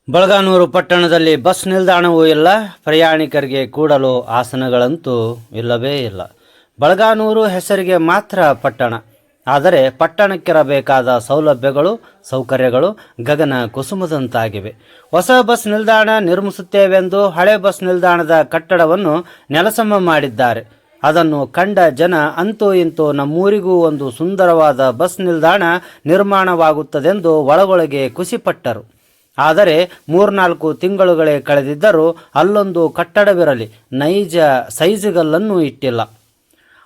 ಬಳಗಾನೂರು ಪಟ್ಟಣದಲ್ಲಿ ಬಸ್ ನಿಲ್ದಾಣವೂ ಇಲ್ಲ, ಪ್ರಯಾಣಿಕರಿಗೆ ಕೂಡಲು ಆಸನಗಳಂತೂ ಇಲ್ಲವೇ ಇಲ್ಲ. ಬಳಗಾನೂರು ಹೆಸರಿಗೆ ಮಾತ್ರ ಪಟ್ಟಣ, ಆದರೆ ಪಟ್ಟಣಕ್ಕಿರಬೇಕಾದ ಸೌಲಭ್ಯಗಳು ಸೌಕರ್ಯಗಳು ಗಗನ ಕುಸುಮದಂತಾಗಿವೆ. ಹೊಸ ಬಸ್ ನಿಲ್ದಾಣ ನಿರ್ಮಿಸುತ್ತೇವೆಂದು ಹಳೆ ಬಸ್ ನಿಲ್ದಾಣದ ಕಟ್ಟಡವನ್ನು ನೆಲಸಮ ಮಾಡಿದ್ದಾರೆ. ಅದನ್ನು ಕಂಡ ಜನ ಅಂತೂ ಇಂತೂ ನಮ್ಮೂರಿಗೂ ಒಂದು ಸುಂದರವಾದ ಬಸ್ ನಿಲ್ದಾಣ ನಿರ್ಮಾಣವಾಗುತ್ತದೆಂದು ಒಳಗೊಳಗೆ ಖುಷಿಪಟ್ಟರು. ಆದರೆ 3-4 ತಿಂಗಳುಗಳೇ ಕಳೆದಿದ್ದರೂ ಅಲ್ಲೊಂದು ಕಟ್ಟಡವಿರಲಿ ನೈಜ ಸೈಜುಗಲ್ಲನ್ನು ಇಟ್ಟಿಲ್ಲ.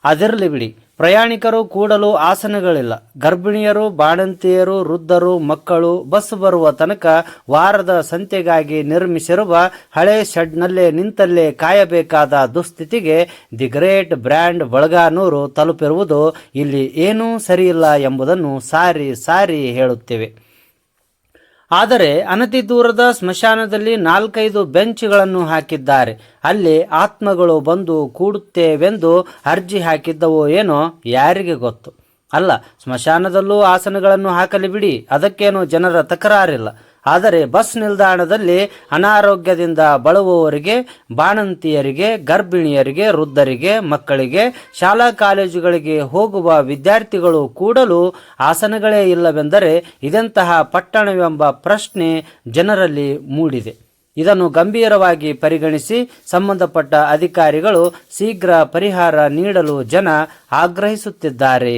ಅದಿರಲಿ ಬಿಡಿ, ಪ್ರಯಾಣಿಕರು ಕೂಡಲು ಆಸನಗಳಿಲ್ಲ. ಗರ್ಭಿಣಿಯರು, ಬಾಣಂತಿಯರು, ವೃದ್ಧರು, ಮಕ್ಕಳು ಬಸ್ ಬರುವ ತನಕ ವಾರದ ಸಂತೆಗಾಗಿ ನಿರ್ಮಿಸಿರುವ ಹಳೆ ಶೆಡ್ನಲ್ಲೇ ನಿಂತಲ್ಲೇ ಕಾಯಬೇಕಾದ ದುಸ್ಥಿತಿಗೆ ದಿ ಗ್ರೇಟ್ ಬ್ರ್ಯಾಂಡ್ ಬಳಗಾನೂರು ತಲುಪಿರುವುದು ಇಲ್ಲಿ ಏನೂ ಸರಿಯಿಲ್ಲ ಎಂಬುದನ್ನು ಸಾರಿ ಸಾರಿ ಹೇಳುತ್ತೇವೆ. ಆದರೆ ಅನತಿ ದೂರದ ಸ್ಮಶಾನದಲ್ಲಿ 4-5 ಬೆಂಚ್ಗಳನ್ನು ಹಾಕಿದ್ದಾರೆ. ಅಲ್ಲಿ ಆತ್ಮಗಳು ಬಂದು ಕೂಡುತ್ತೇವೆಂದು ಅರ್ಜಿ ಹಾಕಿದ್ದವೋ ಏನೋ ಯಾರಿಗೆ ಗೊತ್ತು. ಅಲ್ಲ, ಸ್ಮಶಾನದಲ್ಲೂ ಆಸನಗಳನ್ನು ಹಾಕಲಿ ಬಿಡಿ, ಅದಕ್ಕೇನು ಜನರ ತಕರಾರಿಲ್ಲ. ಆದರೆ ಬಸ್ ನಿಲ್ದಾಣದಲ್ಲಿ ಅನಾರೋಗ್ಯದಿಂದ ಬಳಲುವವರಿಗೆ, ಬಾಣಂತಿಯರಿಗೆ, ಗರ್ಭಿಣಿಯರಿಗೆ, ವೃದ್ಧರಿಗೆ, ಮಕ್ಕಳಿಗೆ, ಶಾಲಾ ಕಾಲೇಜುಗಳಿಗೆ ಹೋಗುವ ವಿದ್ಯಾರ್ಥಿಗಳು ಕೂಡಲು ಆಸನಗಳೇ ಇಲ್ಲವೆಂದರೆ ಇದೆಂತಹ ಪಟ್ಟಣವೆಂಬ ಪ್ರಶ್ನೆ ಜನರಲ್ಲಿ ಮೂಡಿದೆ. ಇದನ್ನು ಗಂಭೀರವಾಗಿ ಪರಿಗಣಿಸಿ ಸಂಬಂಧಪಟ್ಟ ಅಧಿಕಾರಿಗಳು ಶೀಘ್ರ ಪರಿಹಾರ ನೀಡಲು ಜನ ಆಗ್ರಹಿಸುತ್ತಿದ್ದಾರೆ.